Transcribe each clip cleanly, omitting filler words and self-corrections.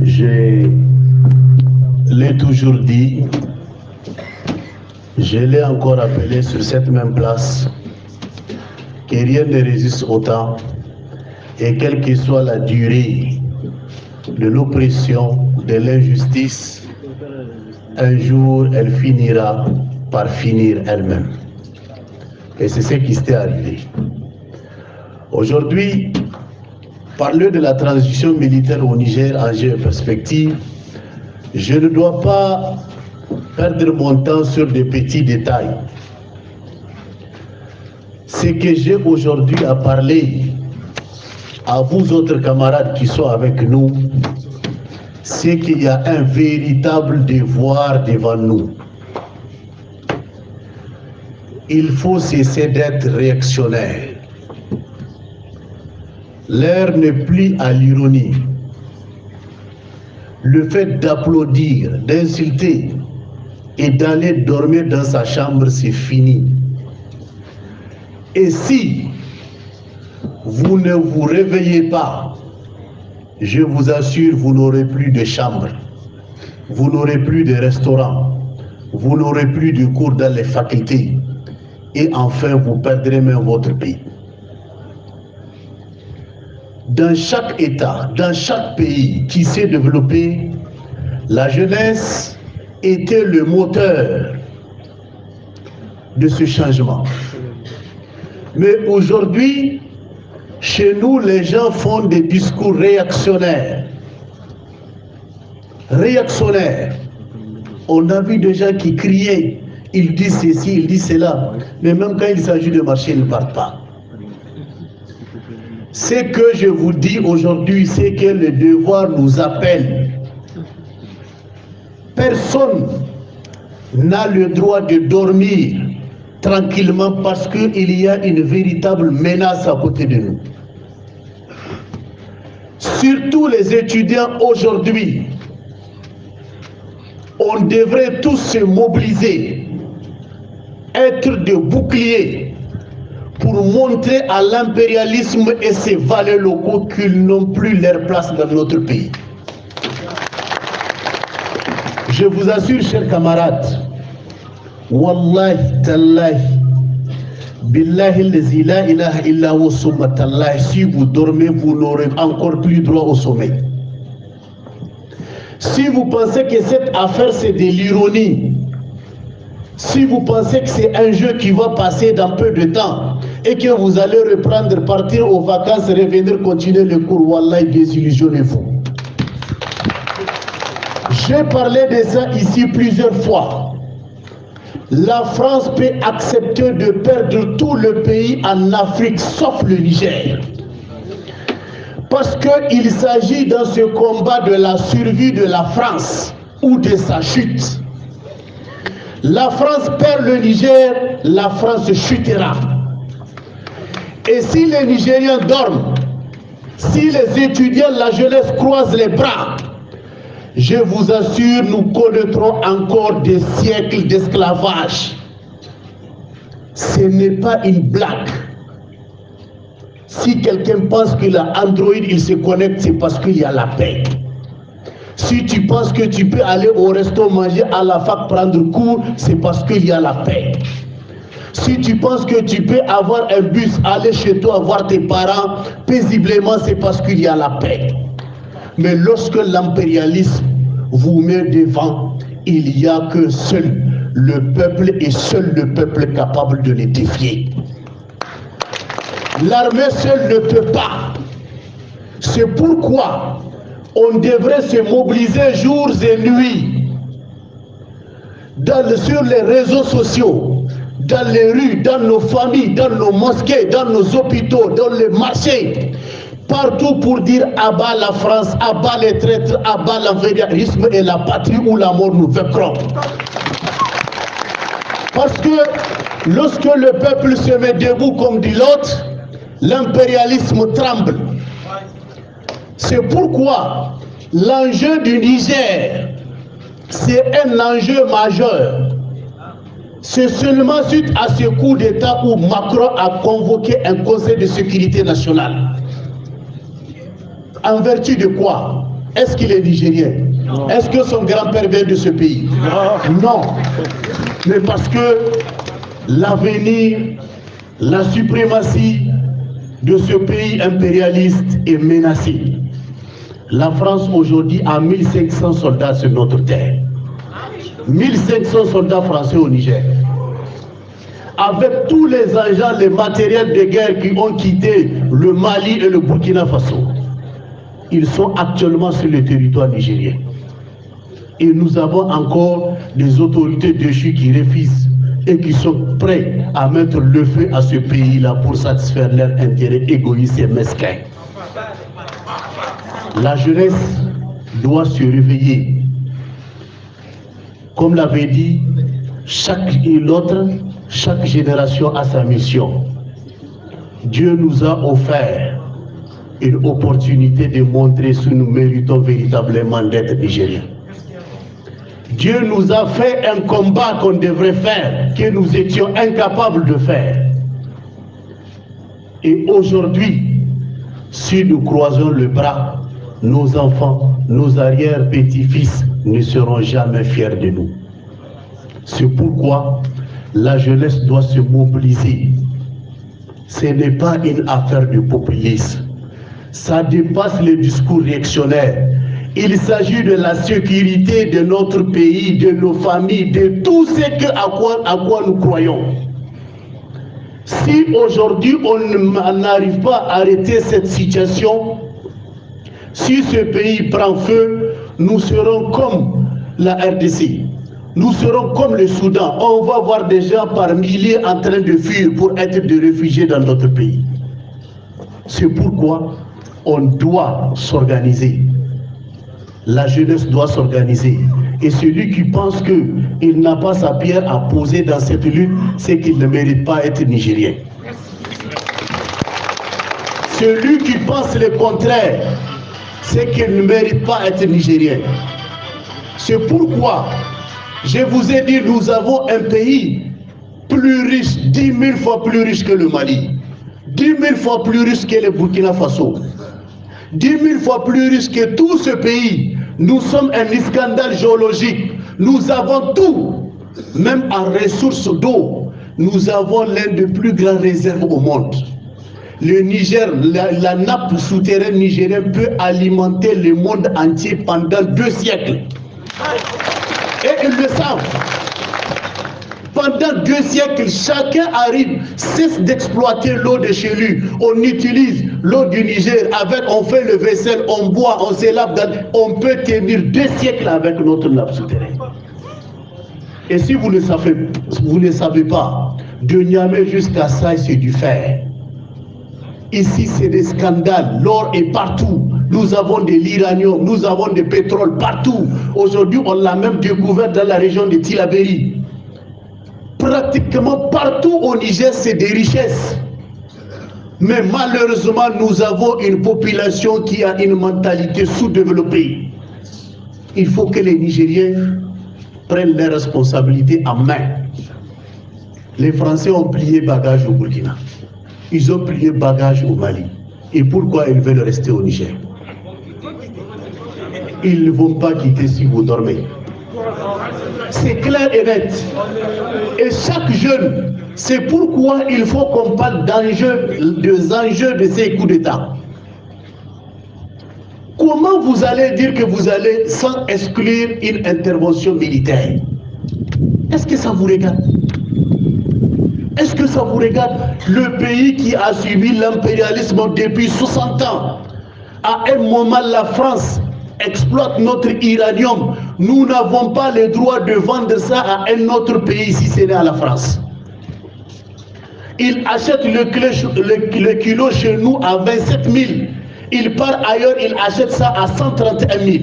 Je l'ai toujours dit, je l'ai encore appelé sur cette même place, que rien ne résiste au temps, et quelle que soit la durée de l'oppression, de l'injustice, un jour elle finira par finir elle-même. Et c'est ce qui s'est arrivé. Aujourd'hui, parler de la transition militaire au Niger en jeu et perspective, je ne dois pas perdre mon temps sur des petits détails. Ce que j'ai aujourd'hui à parler à vous autres camarades qui sont avec nous, c'est qu'il y a un véritable devoir devant nous. Il faut cesser d'être réactionnaire. L'heure n'est plus à l'ironie. Le fait d'applaudir, d'insulter et d'aller dormir dans sa chambre, c'est fini. Et si vous ne vous réveillez pas, je vous assure, vous n'aurez plus de chambre, vous n'aurez plus de restaurant, vous n'aurez plus de cours dans les facultés, et enfin vous perdrez même votre pays. Dans chaque État, dans chaque pays qui s'est développé, la jeunesse était le moteur de ce changement. Mais aujourd'hui, chez nous, les gens font des discours réactionnaires. Réactionnaires. On a vu des gens qui criaient, ils disent ceci, ils disent cela, mais même quand il s'agit de marcher, ils ne partent pas. Ce que je vous dis aujourd'hui, c'est que le devoir nous appelle. Personne n'a le droit de dormir tranquillement parce qu'il y a une véritable menace à côté de nous. Surtout les étudiants aujourd'hui, on devrait tous se mobiliser, être de boucliers pour montrer à l'impérialisme et ses valeurs locaux qu'ils n'ont plus leur place dans notre pays. Je vous assure, chers camarades, Wallahi tallahi, billahi lazi la ilaha illa huwa summa tallahi, si vous dormez, vous n'aurez encore plus droit au sommeil. Si vous pensez que cette affaire c'est de l'ironie, si vous pensez que c'est un jeu qui va passer dans peu de temps et que vous allez reprendre, partir aux vacances, revenir, continuer le cours, wallahi, désillusionnez-vous. J'ai parlé de ça ici plusieurs fois. La France peut accepter de perdre tout le pays en Afrique, sauf le Niger. Parce qu'il s'agit dans ce combat de la survie de la France ou de sa chute. La France perd le Niger, la France chutera. Et si les Nigériens dorment, si les étudiants, la jeunesse croisent les bras, je vous assure, nous connaîtrons encore des siècles d'esclavage. Ce n'est pas une blague. Si quelqu'un pense qu'il a Android, il se connecte, c'est parce qu'il y a la paix. Si tu penses que tu peux aller au resto manger, à la fac prendre cours, c'est parce qu'il y a la paix. Si tu penses que tu peux avoir un bus, aller chez toi voir tes parents paisiblement, c'est parce qu'il y a la paix. Mais lorsque l'impérialisme vous met devant, il n'y a que seul le peuple et seul le peuple capable de les défier. L'armée seule ne peut pas. C'est pourquoi on devrait se mobiliser jours et nuits sur les réseaux sociaux, dans les rues, dans nos familles, dans nos mosquées, dans nos hôpitaux, dans les marchés, partout pour dire abat la France, abat les traîtres, abat l'impérialisme et la patrie ou la mort nous vaincront. Parce que lorsque le peuple se met debout comme dit l'autre, l'impérialisme tremble. C'est pourquoi l'enjeu du Niger, c'est un enjeu majeur. C'est seulement suite à ce coup d'État où Macron a convoqué un conseil de sécurité nationale. En vertu de quoi? Est-ce qu'il est nigérien? Est-ce que son grand-père vient de ce pays? Non. Mais parce que l'avenir, la suprématie de ce pays impérialiste est menacée. La France aujourd'hui a 1500 soldats sur notre terre. 1500 soldats français au Niger. Avec tous les agents, les matériels de guerre qui ont quitté le Mali et le Burkina Faso, ils sont actuellement sur le territoire nigérien. Et nous avons encore des autorités déchues qui refusent et qui sont prêts à mettre le feu à ce pays-là pour satisfaire leurs intérêts égoïstes et mesquins. La jeunesse doit se réveiller. Comme l'avait dit, chaque génération a sa mission. Dieu nous a offert une opportunité de montrer si nous méritons véritablement d'être Nigériens. Dieu nous a fait un combat qu'on devrait faire, que nous étions incapables de faire. Et aujourd'hui, si nous croisons le bras, nos enfants, nos arrière-petits-fils ne seront jamais fiers de nous. C'est pourquoi la jeunesse doit se mobiliser. Ce n'est pas une affaire de populisme. Ça dépasse les discours réactionnaires. Il s'agit de la sécurité de notre pays, de nos familles, de tout ce à quoi nous croyons. Si aujourd'hui on n'arrive pas à arrêter cette situation, si ce pays prend feu, nous serons comme la RDC. Nous serons comme le Soudan. On va voir des gens par milliers en train de fuir pour être des réfugiés dans notre pays. C'est pourquoi on doit s'organiser. La jeunesse doit s'organiser. Et celui qui pense qu'il n'a pas sa pierre à poser dans cette lutte, c'est qu'il ne mérite pas être nigérien. Celui qui pense le contraire, c'est qu'il ne mérite pas être nigérien. C'est pourquoi je vous ai dit, nous avons un pays plus riche, 10 000 fois plus riche que le Mali, 10 000 fois plus riche que le Burkina Faso, 10 000 fois plus riche que tout ce pays. Nous sommes un scandale géologique. Nous avons tout, même en ressources d'eau. Nous avons l'un des plus grandes réserves au monde. Le Niger, la nappe souterraine nigérienne peut alimenter le monde entier pendant 2 siècles. Et ils le savent. Pendant 2 siècles, chacun arrive, cesse d'exploiter l'eau de chez lui. On utilise l'eau du Niger, on fait le vaisselle, on boit, on se lave. On peut tenir 2 siècles avec notre nappe souterraine. Et si vous ne savez pas, de Niamey jusqu'à ça, c'est du fer. Ici, c'est des scandales. L'or est partout. Nous avons de l'uranium, nous avons du pétrole partout. Aujourd'hui, on l'a même découvert dans la région de Tillabéri. Pratiquement partout au Niger, c'est des richesses. Mais malheureusement, nous avons une population qui a une mentalité sous-développée. Il faut que les Nigériens prennent leurs responsabilités en main. Les Français ont plié bagage au Burkina. Ils ont plié bagage au Mali. Et pourquoi ils veulent rester au Niger? Ils ne vont pas quitter si vous dormez. C'est clair et net. Et chaque jeune, c'est pourquoi il faut qu'on parle des enjeux de ces coups d'État. Comment vous allez dire que vous allez sans exclure une intervention militaire? Est-ce que ça vous regarde? Est-ce que ça vous regarde? Le pays qui a subi l'impérialisme depuis 60 ans, à un moment la France exploite notre uranium. Nous n'avons pas le droit de vendre ça à un autre pays si ce n'est à la France. Il achète le kilo chez nous à 27 000. Il part ailleurs, il achète ça à 131 000.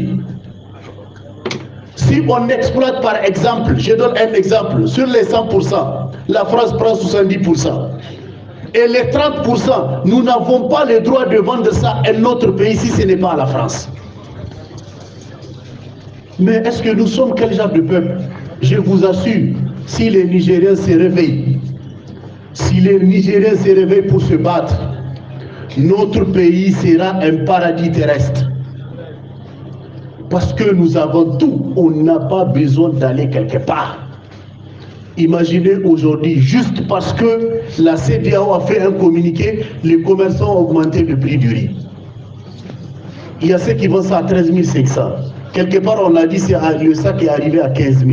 Si on exploite par exemple, je donne un exemple, sur les 100%, la France prend 70%. Et les 30%, nous n'avons pas le droit de vendre ça à un autre pays si ce n'est pas à la France. Mais est-ce que nous sommes quel genre de peuple? Je vous assure, si les Nigériens se réveillent, si les Nigériens se réveillent pour se battre, notre pays sera un paradis terrestre. Parce que nous avons tout, on n'a pas besoin d'aller quelque part. Imaginez aujourd'hui, juste parce que la CEDEAO a fait un communiqué, les commerçants ont augmenté le prix du riz. Il y a ceux qui vendent ça à 13 500. Quelque part, on a dit que le sac est arrivé à 15 000.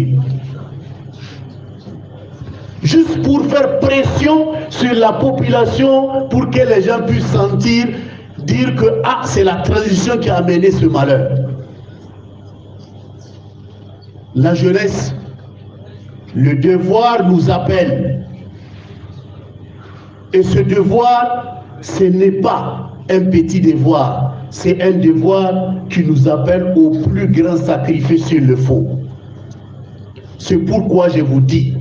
Juste pour faire pression sur la population, pour que les gens puissent sentir, dire que c'est la transition qui a amené ce malheur. La jeunesse, le devoir nous appelle. Et ce devoir, ce n'est pas un petit devoir, c'est un devoir qui nous appelle au plus grand sacrifice s'il le faut. C'est pourquoi je vous dis,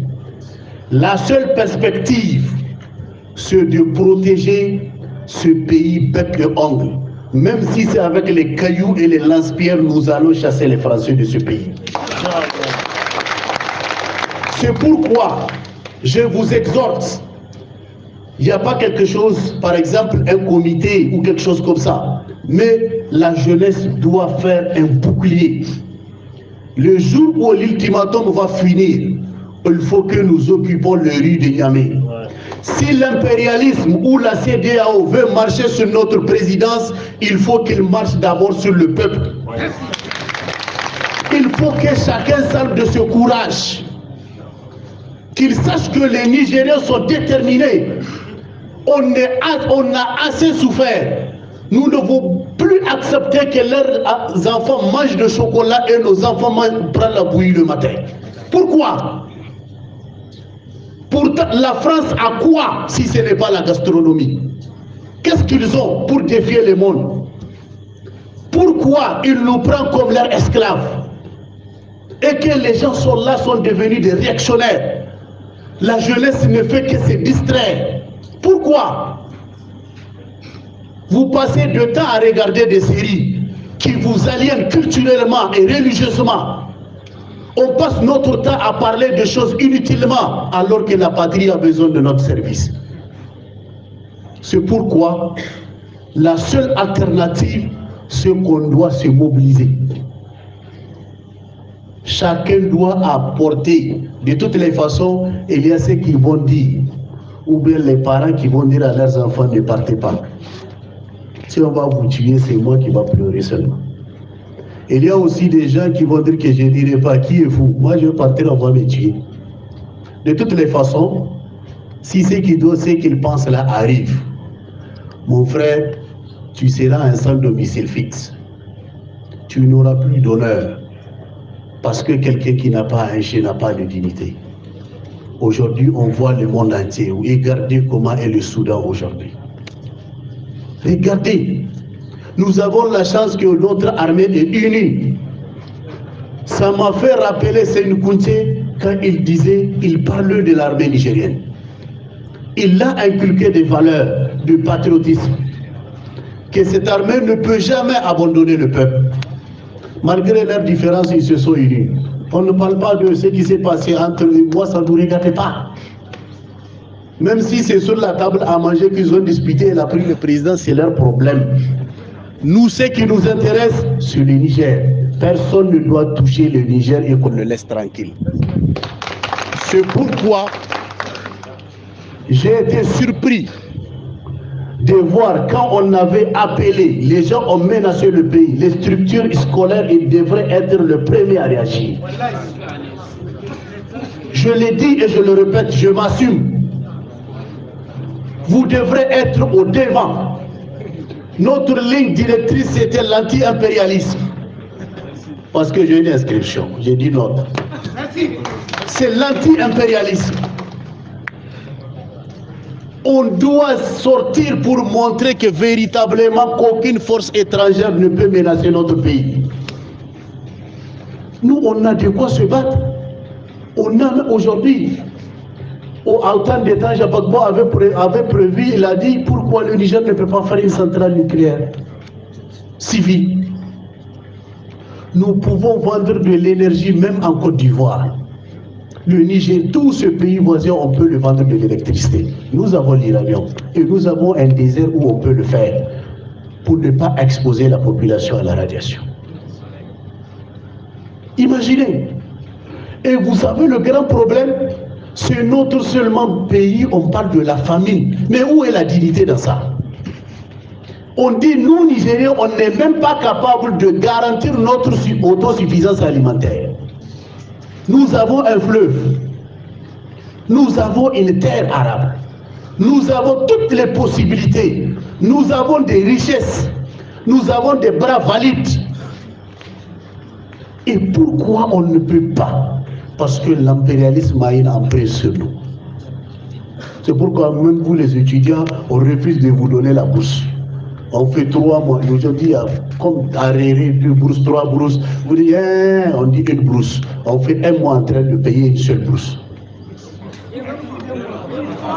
la seule perspective, c'est de protéger ce pays bec et ongle. Même si c'est avec les cailloux et les lance-pierres, nous allons chasser les Français de ce pays. C'est pourquoi je vous exhorte. Il n'y a pas quelque chose, par exemple, un comité ou quelque chose comme ça. Mais la jeunesse doit faire un bouclier. Le jour où l'ultimatum va finir, il faut que nous occupions le rue de Niamey. Si l'impérialisme ou la CEDEAO veut marcher sur notre présidence, il faut qu'il marche d'abord sur le peuple. Il faut que chacun sache de ce courage. Qu'il sache que les Nigériens sont déterminés. On a assez souffert. Nous ne pouvons plus accepter que leurs enfants mangent du chocolat et nos enfants prennent la bouillie le matin. Pourquoi? Pourtant, la France a quoi si ce n'est pas la gastronomie? Qu'est-ce qu'ils ont pour défier le monde? Pourquoi ils nous prennent comme leurs esclaves? Et que les gens sont là, sont devenus des réactionnaires. La jeunesse ne fait que se distraire. Pourquoi? Vous passez du temps à regarder des séries qui vous aliènent culturellement et religieusement. On passe notre temps à parler de choses inutilement alors que la patrie a besoin de notre service. C'est pourquoi la seule alternative, c'est qu'on doit se mobiliser. Chacun doit apporter. De toutes les façons, il y a ceux qui vont dire, ou bien les parents qui vont dire à leurs enfants, ne partez pas. Si on va vous tuer, c'est moi qui va pleurer seulement. Il y a aussi des gens qui vont dire que je ne dirai pas qui est vous. Moi, je vais partir, on va me tuer. De toutes les façons, si ce qu'ils pensent là arrive, mon frère, tu seras un sans domicile fixe. Tu n'auras plus d'honneur. Parce que quelqu'un qui n'a pas un chien n'a pas de dignité. Aujourd'hui, on voit le monde entier. Regardez comment est le Soudan aujourd'hui. Regardez. Nous avons la chance que notre armée est unie. Ça m'a fait rappeler Seine Kounté quand il parlait de l'armée nigérienne. Il a inculqué des valeurs de patriotisme. Que cette armée ne peut jamais abandonner le peuple. Malgré leurs différences, ils se sont unis. On ne parle pas de ce qui s'est passé entre eux. Moi, ça ne nous regarde pas. Même si c'est sur la table à manger qu'ils ont disputé et a pris le président, c'est leur problème. Nous, ce qui nous intéresse, c'est le Niger. Personne ne doit toucher le Niger et qu'on le laisse tranquille. C'est pourquoi j'ai été surpris de voir quand on avait appelé, les gens ont menacé le pays, les structures scolaires, ils devraient être le premier à réagir. Je l'ai dit et je le répète, je m'assume. Vous devrez être au devant. Notre ligne directrice, c'était l'anti-impérialisme. Parce que j'ai une inscription, j'ai dit notre. C'est l'anti-impérialisme. On doit sortir pour montrer que véritablement qu'aucune force étrangère ne peut menacer notre pays. Nous, on a de quoi se battre. On a aujourd'hui, au temps des temps, Jabagbo avait prévu, il a dit pourquoi le Niger ne peut pas faire une centrale nucléaire civile. Nous pouvons vendre de l'énergie même en Côte d'Ivoire. Le Niger, tout ce pays voisin, on peut le vendre de l'électricité. Nous avons l'uranium et nous avons un désert où on peut le faire pour ne pas exposer la population à la radiation. Imaginez. Et vous savez, le grand problème, c'est notre seulement pays, on parle de la famine. Mais où est la dignité dans ça? On dit, nous, Nigériens, on n'est même pas capable de garantir notre autosuffisance alimentaire. Nous avons un fleuve. Nous avons une terre arable. Nous avons toutes les possibilités. Nous avons des richesses. Nous avons des bras valides. Et pourquoi on ne peut pas? Parce que l'impérialisme a une emprise sur nous. C'est pourquoi même vous les étudiants, on refuse de vous donner la bourse. On fait 3 mois. Aujourd'hui, comme arrêter 2 bourses, 3 bourses. Vous dites, on dit une bourse. On fait 1 mois en train de payer une seule bourse.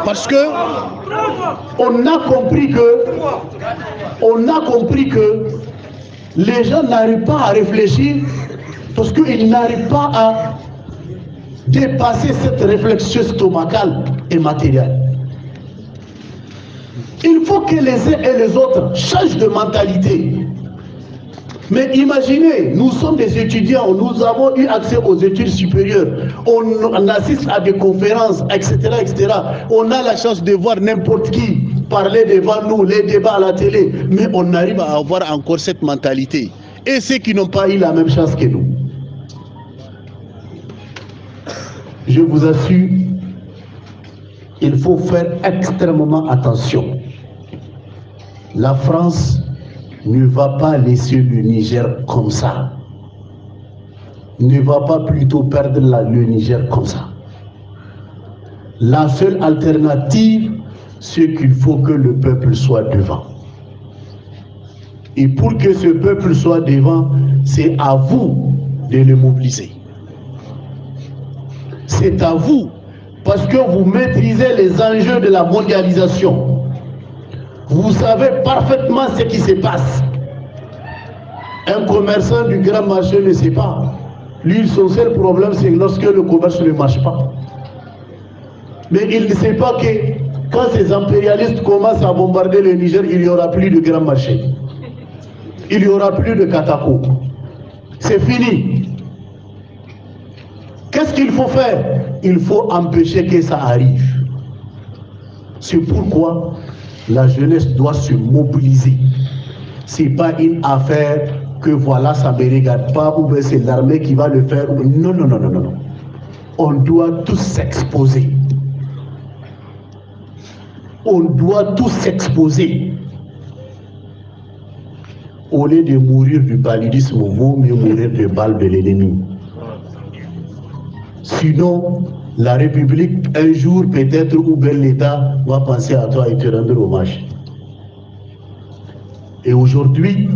Parce que on a compris que les gens n'arrivent pas à réfléchir parce qu'ils n'arrivent pas à dépasser cette réflexion stomacale et matérielle. Il faut que les uns et les autres changent de mentalité. Mais imaginez, nous sommes des étudiants, nous avons eu accès aux études supérieures, on assiste à des conférences, etc., etc. On a la chance de voir n'importe qui parler devant nous, les débats à la télé, mais on arrive à avoir encore cette mentalité. Et ceux qui n'ont pas eu la même chance que nous. Je vous assure, il faut faire extrêmement attention. La France ne va pas laisser le Niger comme ça. Ne va pas plutôt perdre le Niger comme ça. La seule alternative, c'est qu'il faut que le peuple soit devant. Et pour que ce peuple soit devant, c'est à vous de le mobiliser. C'est à vous, parce que vous maîtrisez les enjeux de la mondialisation. Vous savez parfaitement ce qui se passe. Un commerçant du grand marché ne sait pas. Lui, son seul problème, c'est lorsque le commerce ne marche pas. Mais il ne sait pas que quand ces impérialistes commencent à bombarder le Niger, il n'y aura plus de grand marché. Il n'y aura plus de Katako. C'est fini. Qu'est-ce qu'il faut faire? Il faut empêcher que ça arrive. C'est pourquoi la jeunesse doit se mobiliser. Ce n'est pas une affaire que voilà, ça ne me regarde pas, ou bien c'est l'armée qui va le faire. Non, non, non, non, non. On doit tous s'exposer. On doit tous s'exposer. Au lieu de mourir du paludisme, il vaut mieux mourir de balles de l'ennemi. Sinon, la République, un jour peut-être, ou bien l'État va penser à toi et te rendre hommage. Et aujourd'hui,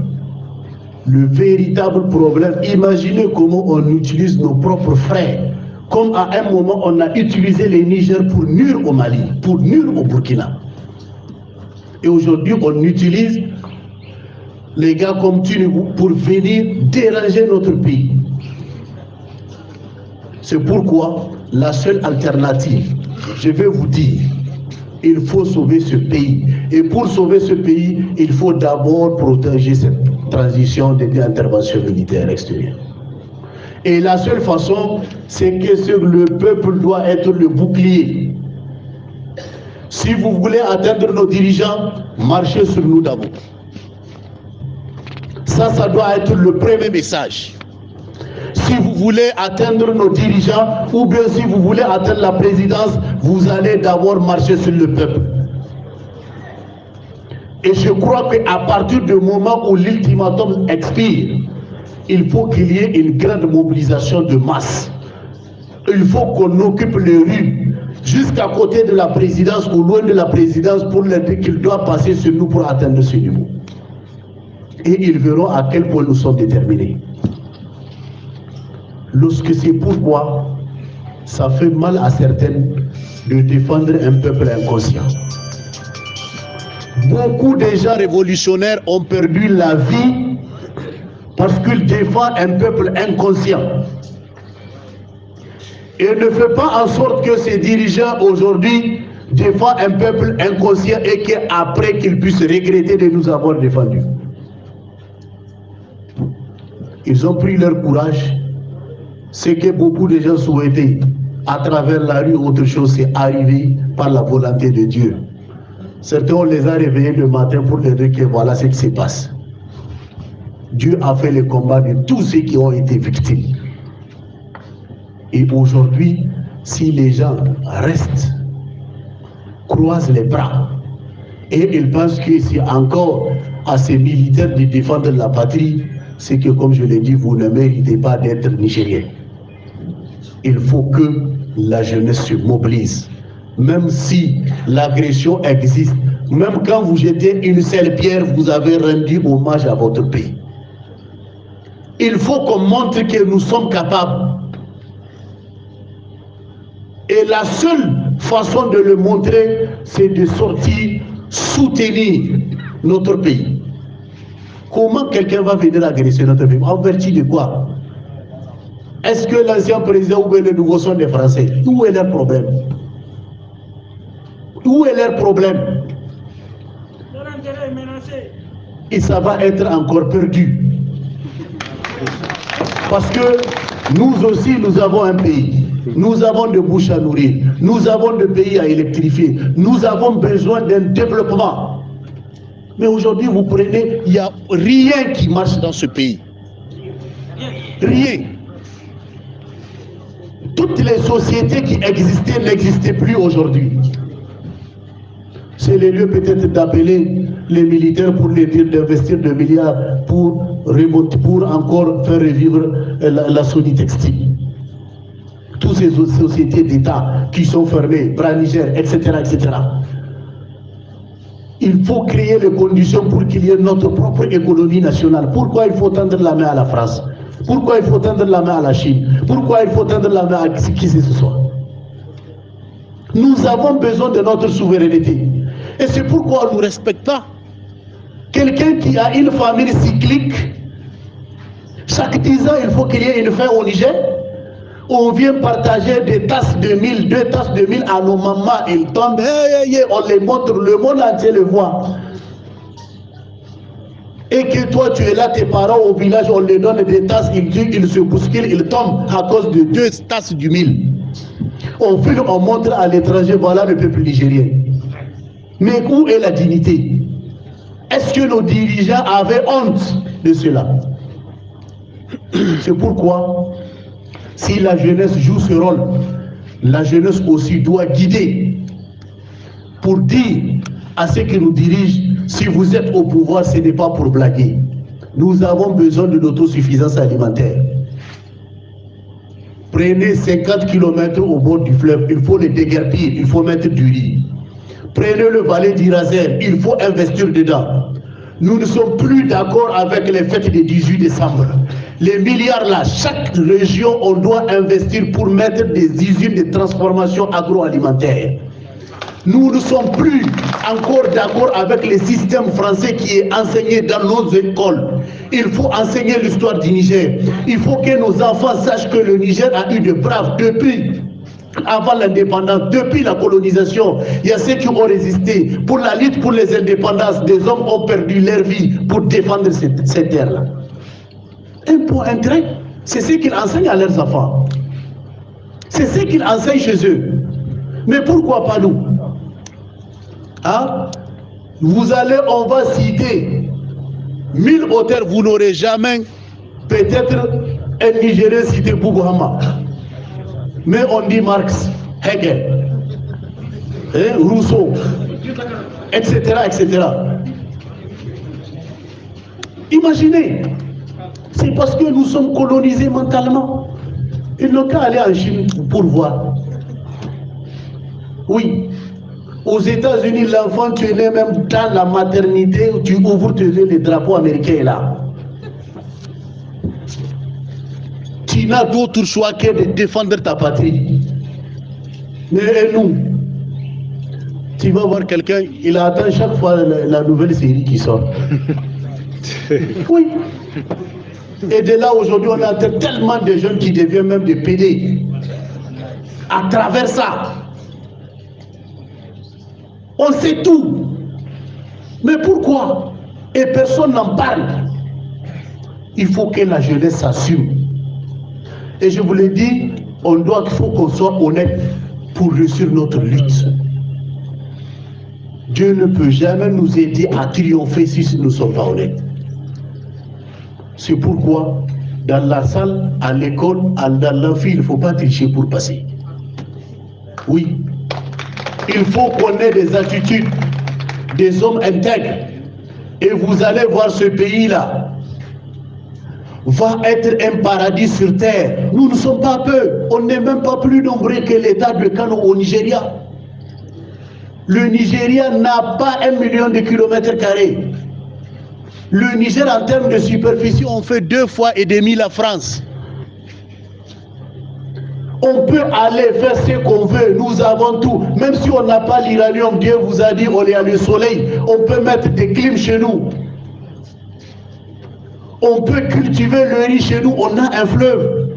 le véritable problème, imaginez comment on utilise nos propres frères. Comme à un moment, on a utilisé les Niger pour nuire au Mali, pour nuire au Burkina. Et aujourd'hui, on utilise les gars comme Tinubu pour venir déranger notre pays. C'est pourquoi la seule alternative, je vais vous dire, il faut sauver ce pays. Et pour sauver ce pays, il faut d'abord protéger cette transition d'intervention militaire extérieure. Et la seule façon, c'est que le peuple doit être le bouclier. Si vous voulez atteindre nos dirigeants, marchez sur nous d'abord. Ça doit être le premier message. Si vous voulez atteindre nos dirigeants, ou bien si vous voulez atteindre la présidence, vous allez d'abord marcher sur le peuple. Et je crois qu'à partir du moment où l'ultimatum expire, il faut qu'il y ait une grande mobilisation de masse. Il faut qu'on occupe les rues jusqu'à côté de la présidence ou loin de la présidence pour leur dire qu'ils doivent passer sur nous pour atteindre ce niveau. Et ils verront à quel point nous sommes déterminés. Lorsque c'est pourquoi ça fait mal à certaines de défendre un peuple inconscient. Beaucoup de gens révolutionnaires ont perdu la vie parce qu'ils défendent un peuple inconscient. Et ne fait pas en sorte que ces dirigeants aujourd'hui défendent un peuple inconscient et qu'après qu'ils puissent regretter de nous avoir défendus. Ils ont pris leur courage Ce que beaucoup de gens souhaitaient à travers la rue, autre chose, c'est arrivé par la volonté de Dieu. Certains, on les a réveillés le matin pour leur dire que voilà ce qui se passe. Dieu a fait le combat de tous ceux qui ont été victimes. Et aujourd'hui, si les gens restent, croisent les bras, et ils pensent que c'est encore à ces militaires de défendre la patrie, c'est que, comme je l'ai dit, vous ne méritez pas d'être Nigérien. Il faut que la jeunesse se mobilise. Même si l'agression existe, même quand vous jetez une seule pierre, vous avez rendu hommage à votre pays. Il faut qu'on montre que nous sommes capables. Et la seule façon de le montrer, c'est de sortir, soutenir notre pays. Comment quelqu'un va venir agresser notre pays? En vertu de quoi? Est-ce que l'ancien président ou le nouveau sont des Français? Où est leur problème? Où est leur problème? Leur intérêt est menacé. Et ça va être encore perdu. Parce que nous aussi, nous avons un pays. Nous avons de bouches à nourrir. Nous avons de pays à électrifier. Nous avons besoin d'un développement. Mais aujourd'hui, vous prenez, il n'y a rien qui marche dans ce pays. Rien. Toutes les sociétés qui existaient n'existaient plus aujourd'hui. C'est le lieu peut-être d'appeler les militaires pour les dire d'investir 2 milliards pour remonter, pour encore faire revivre la Sony Textile. Toutes ces autres sociétés d'État qui sont fermées, Braniger, etc., etc. Il faut créer les conditions pour qu'il y ait notre propre économie nationale. Pourquoi il faut tendre la main à la France? Pourquoi il faut tendre la main à la Chine? Pourquoi il faut tendre la main à qui que ce soit? Nous avons besoin de notre souveraineté. Et c'est pourquoi on ne respecte pas. Quelqu'un qui a une famille cyclique, chaque 10 ans, il faut qu'il y ait une fin au Niger. On vient partager des tasses de 1000, 2 tasses de 1000 à nos mamans. Ils tombent, on les montre, le monde entier le voit. Et que toi, tu es là, tes parents au village, on les donne des tasses, ils se bousculent, ils tombent à cause de 2 tasses du 1000. On filme, on montre à l'étranger, voilà le peuple nigérien. Mais où est la dignité? Est-ce que nos dirigeants avaient honte de cela? C'est pourquoi, si la jeunesse joue ce rôle, la jeunesse aussi doit guider pour dire à ceux qui nous dirigent, si vous êtes au pouvoir, ce n'est pas pour blaguer. Nous avons besoin de l'autosuffisance alimentaire. Prenez 50 km au bord du fleuve, il faut les déguerpir, il faut mettre du riz. Prenez le valet d'Iraser, il faut investir dedans. Nous ne sommes plus d'accord avec les fêtes du 18 décembre. Les milliards là, chaque région, on doit investir pour mettre des usines de transformation agroalimentaire. Nous ne sommes plus encore d'accord avec le système français qui est enseigné dans nos écoles. Il faut enseigner l'histoire du Niger. Il faut que nos enfants sachent que le Niger a eu de braves depuis avant l'indépendance, depuis la colonisation. Il y a ceux qui ont résisté. Pour la lutte pour les indépendances, des hommes ont perdu leur vie pour défendre cette terre-là. Un point, un trait, c'est ce qu'ils enseignent à leurs enfants. C'est ce qu'ils enseignent chez eux. Mais pourquoi pas nous? Hein? Vous allez, on va citer 1000 auteurs, vous n'aurez jamais peut-être un Nigérien cité Bougouhama. Mais on dit Marx, Hegel, Rousseau, etc., etc. Imaginez, c'est parce que nous sommes colonisés mentalement. Ils n'ont qu'à aller en Chine pour voir. Oui, aux États-Unis, l'enfant, tu es né même dans la maternité, tu ouvres tes yeux, le drapeau américain est là. Tu n'as d'autre choix que de défendre ta patrie. Mais nous, tu vas voir quelqu'un, il attend chaque fois la nouvelle série qui sort. Oui. Et de là, aujourd'hui, on a tellement de jeunes qui deviennent même des PD. À travers ça, on sait tout. Mais pourquoi? Et personne n'en parle. Il faut que la jeunesse s'assume. Et je vous l'ai dit, il faut qu'on soit honnête pour réussir notre lutte. Dieu ne peut jamais nous aider à triompher si nous ne sommes pas honnêtes. C'est pourquoi, dans la salle, à l'école, dans l'amphi, il ne faut pas tricher pour passer. Oui, il faut qu'on ait des attitudes, des hommes intègres. Et vous allez voir ce pays-là va être un paradis sur terre. Nous ne sommes pas peu. On n'est même pas plus nombreux que l'État de Kano au Nigeria. Le Nigeria n'a pas 1 million de kilomètres carrés. Le Niger, en termes de superficie, on fait 2,5 fois la France. On peut aller faire ce qu'on veut, nous avons tout. Même si on n'a pas l'uranium, Dieu vous a dit, on est à le soleil. On peut mettre des clims chez nous. On peut cultiver le riz chez nous, on a un fleuve.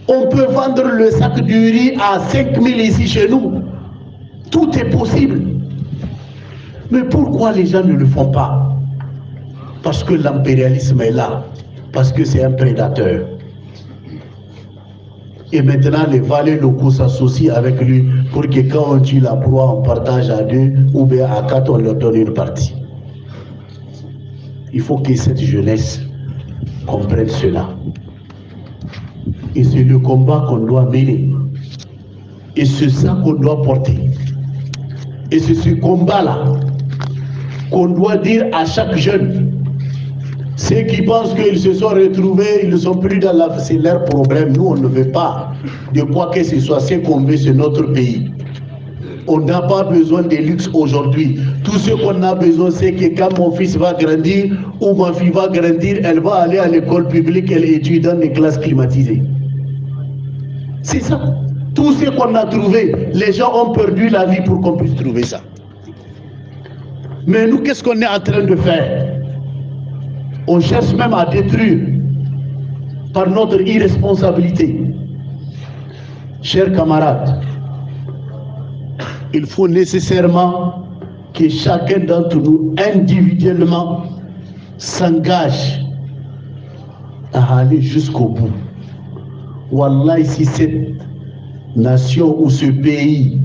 On peut vendre le sac du riz à 5 000 ici chez nous. Tout est possible. Mais pourquoi les gens ne le font pas? Parce que l'impérialisme est là. Parce que c'est un prédateur. Et maintenant, les valets locaux s'associent avec lui pour que quand on tue la proie, on partage à 2 ou bien à 4, on leur donne une partie. Il faut que cette jeunesse comprenne cela. Et c'est le combat qu'on doit mener. Et c'est ça qu'on doit porter. Et c'est ce combat-là qu'on doit dire à chaque jeune. Ceux qui pensent qu'ils se sont retrouvés, ils ne sont plus dans la... C'est leur problème. Nous, on ne veut pas de quoi que ce soit. Ce qu'on veut, c'est notre pays. On n'a pas besoin de luxe aujourd'hui. Tout ce qu'on a besoin, c'est que quand mon fils va grandir ou ma fille va grandir, elle va aller à l'école publique, elle étudie dans des classes climatisées. C'est ça. Tout ce qu'on a trouvé, les gens ont perdu la vie pour qu'on puisse trouver ça. Mais nous, qu'est-ce qu'on est en train de faire? On cherche même à détruire par notre irresponsabilité. Chers camarades, il faut nécessairement que chacun d'entre nous, individuellement, s'engage à aller jusqu'au bout. Wallah, si cette nation ou ce pays,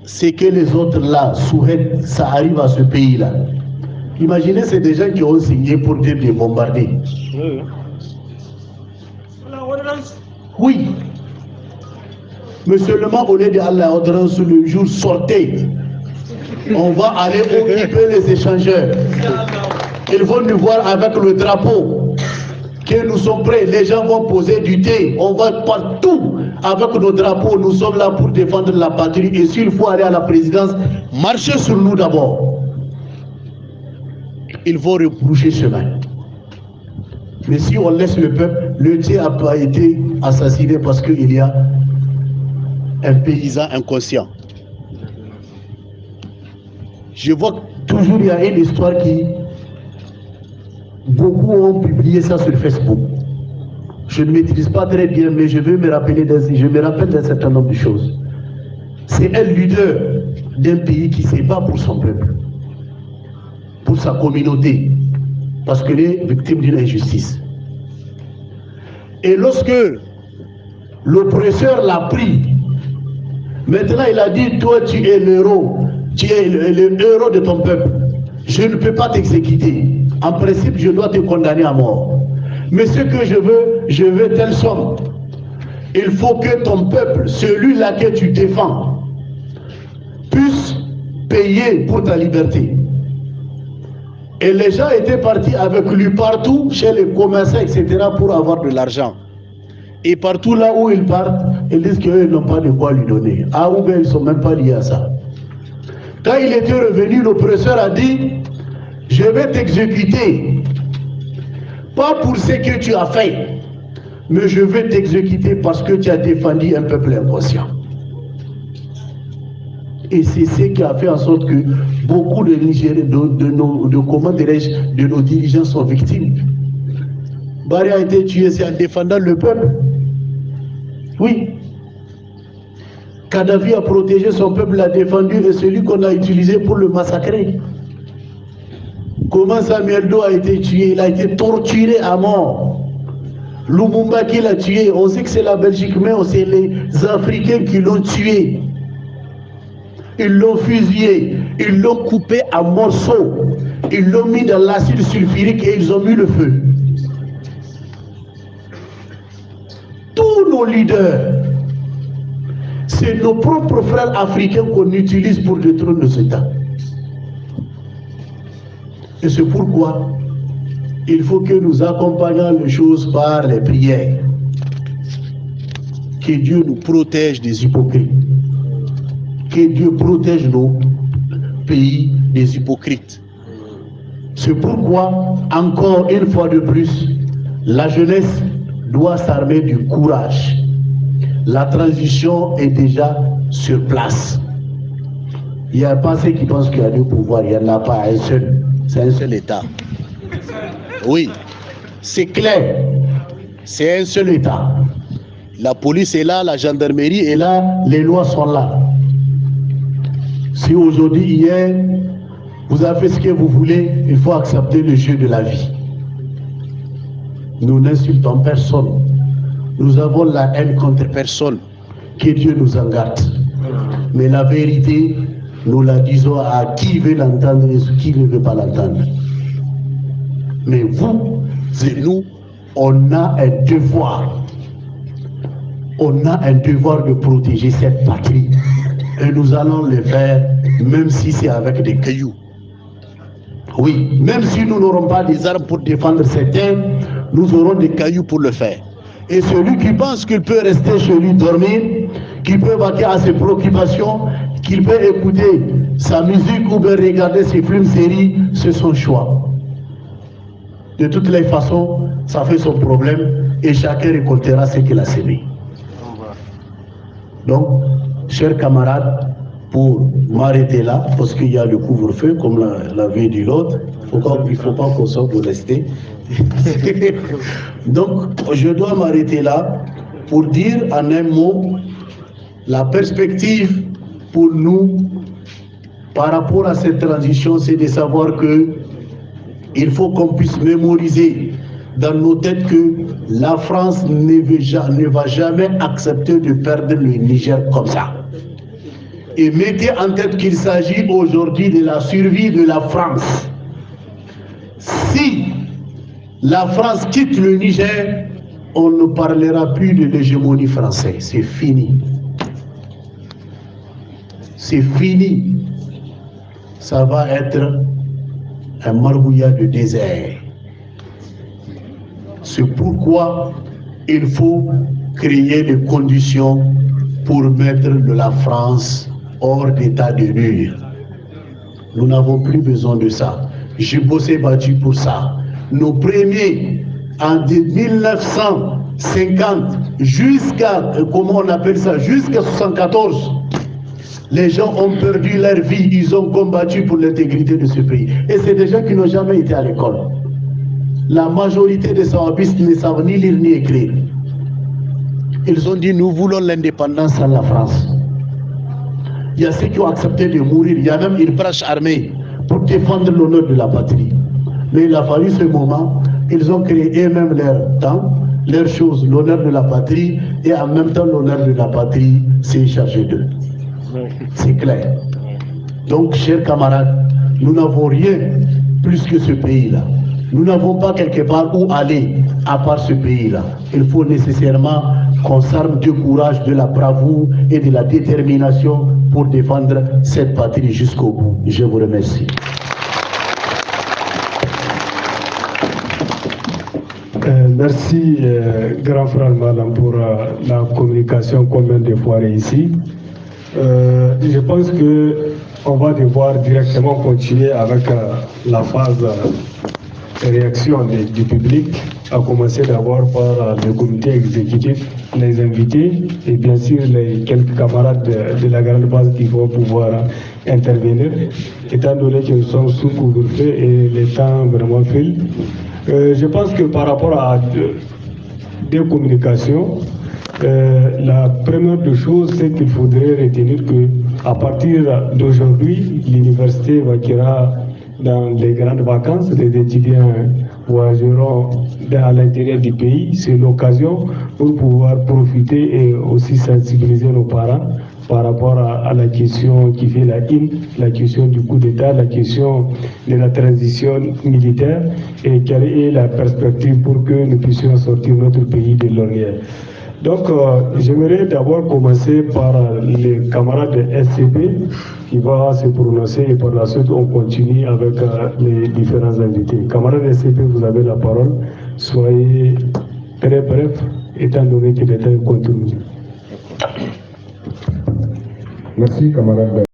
c'est que les autres là souhaitent, ça arrive à ce pays-là. Imaginez, c'est des gens qui ont signé pour dire de bombarder. Oui. Mais seulement au lieu d'aller à l'ordonnance le jour sortez, on va aller occuper les échangeurs. Ils vont nous voir avec le drapeau, que nous sommes prêts. Les gens vont poser du thé. On va partout avec nos drapeaux. Nous sommes là pour défendre la patrie. Et s'il faut aller à la présidence, marchez sur nous d'abord. Ils vont rebroucher chemin. Mais si on laisse le peuple, le thé n'a pas été assassiné parce qu'il y a un paysan inconscient. Je vois que toujours il y a une histoire qui... Beaucoup ont publié ça sur Facebook. Je ne maîtrise pas très bien, mais je veux me rappeler je me rappelle d'un certain nombre de choses. C'est un leader d'un pays qui se bat pour son peuple, pour sa communauté, parce qu'il est victime d'une injustice. Et lorsque l'oppresseur l'a pris, maintenant il a dit, toi tu es l'héros, tu es le héros de ton peuple. Je ne peux pas t'exécuter. En principe, je dois te condamner à mort. Mais ce que je veux telle somme. Il faut que ton peuple, celui-là que tu défends, puisse payer pour ta liberté. Et les gens étaient partis avec lui partout, chez les commerçants, etc., pour avoir de l'argent. Et partout là où ils partent, ils disent qu'ils n'ont pas de quoi lui donner. Ah, ou bien ils ne sont même pas liés à ça. Quand il était revenu, l'oppresseur a dit, je vais t'exécuter, pas pour ce que tu as fait, mais je vais t'exécuter parce que tu as défendu un peuple inconscient. Et c'est ce qui a fait en sorte que beaucoup de Nigériens, de nos dirigeants sont victimes. Barry a été tué, c'est en défendant le peuple. Oui. Kadhafi a protégé son peuple, l'a défendu, et celui qu'on a utilisé pour le massacrer. Comment Samuel Doe a été tué? Il a été torturé à mort. Lumumba qui l'a tué, on sait que c'est la Belgique, mais c'est les Africains qui l'ont tué. Ils l'ont fusillé, ils l'ont coupé à morceaux, ils l'ont mis dans l'acide sulfurique et ils ont mis le feu. Tous nos leaders, c'est nos propres frères africains qu'on utilise pour détruire nos États. Et c'est pourquoi il faut que nous accompagnions les choses par les prières. Que Dieu nous protège des hypocrites. Que Dieu protège nos pays des hypocrites. C'est pourquoi, encore une fois de plus, la jeunesse doit s'armer du courage. La transition est déjà sur place. Il n'y a pas ceux qui pensent qu'il y a deux pouvoirs, il n'y en a pas un seul. C'est un seul État. Oui, c'est clair. C'est un seul État. La police est là, la gendarmerie est là, les lois sont là. Si aujourd'hui, hier, vous avez fait ce que vous voulez, il faut accepter le jeu de la vie. Nous n'insultons personne. Nous avons la haine contre personne. Que Dieu nous en garde. Mais la vérité, nous la disons à qui veut l'entendre et qui ne veut pas l'entendre. Mais vous et nous, on a un devoir. On a un devoir de protéger cette patrie. Et nous allons le faire, même si c'est avec des cailloux. Oui, même si nous n'aurons pas des armes pour défendre cette terre, nous aurons des cailloux pour le faire. Et celui qui pense qu'il peut rester chez lui dormir, qu'il peut vaquer à ses préoccupations, qu'il peut écouter sa musique ou bien regarder ses films séries, c'est son choix. De toutes les façons, ça fait son problème et chacun récoltera ce qu'il a semé. Donc, chers camarades, pour m'arrêter là, parce qu'il y a le couvre-feu, comme l'avait dit l'autre, il ne faut pas qu'on soit molesté. Donc, je dois m'arrêter là pour dire en un mot la perspective pour nous par rapport à cette transition, c'est de savoir que il faut qu'on puisse mémoriser dans nos têtes que la France ne va jamais accepter de perdre le Niger comme ça. Et mettez en tête qu'il s'agit aujourd'hui de la survie de la France. Si la France quitte le Niger, on ne parlera plus de l'hégémonie française. C'est fini. C'est fini. Ça va être un margouillat de désert. C'est pourquoi il faut créer les conditions pour mettre la France hors d'état de nuire. Nous n'avons plus besoin de ça. J'ai bossé battu pour ça. Nos premiers, en 1950, jusqu'à, comment on appelle ça, jusqu'à 1974, les gens ont perdu leur vie, ils ont combattu pour l'intégrité de ce pays. Et c'est des gens qui n'ont jamais été à l'école. La majorité des salafistes ne savent ni lire ni écrire. Ils ont dit, nous voulons l'indépendance à la France. Il y a ceux qui ont accepté de mourir, il y a même une branche armée pour défendre l'honneur de la patrie. Mais il a fallu ce moment, ils ont créé eux-mêmes leur temps, leurs choses, l'honneur de la patrie, et en même temps l'honneur de la patrie s'est chargé d'eux. C'est clair. Donc, chers camarades, nous n'avons rien plus que ce pays-là. Nous n'avons pas quelque part où aller à part ce pays-là. Il faut nécessairement qu'on s'arme du courage, de la bravoure et de la détermination pour défendre cette patrie jusqu'au bout. Je vous remercie. Merci, grand frère Madame, pour la communication qu'on vient de voir ici. Je pense qu'on va devoir directement continuer avec la phase réaction du public, à commencer d'abord par le comité exécutif, les invités et bien sûr les quelques camarades de la grande base qui vont pouvoir intervenir, étant donné que nous sommes sous couvre-feu et le temps vraiment file. Je pense que par rapport à deux communications, la première des choses, c'est qu'il faudrait retenir que à partir d'aujourd'hui, l'université vaquera dans les grandes vacances, les étudiants voyageront à l'intérieur du pays. C'est l'occasion pour pouvoir profiter et aussi sensibiliser nos parents par rapport à la question qui fait la question du coup d'État, la question de la transition militaire et quelle est la perspective pour que nous puissions sortir notre pays de l'ornière. Donc, j'aimerais d'abord commencer par les camarades de SCP qui vont se prononcer et par la suite on continue avec les différents invités. Camarades de SCP, vous avez la parole. Soyez très bref, étant donné que le temps est contenu. Merci, camarade.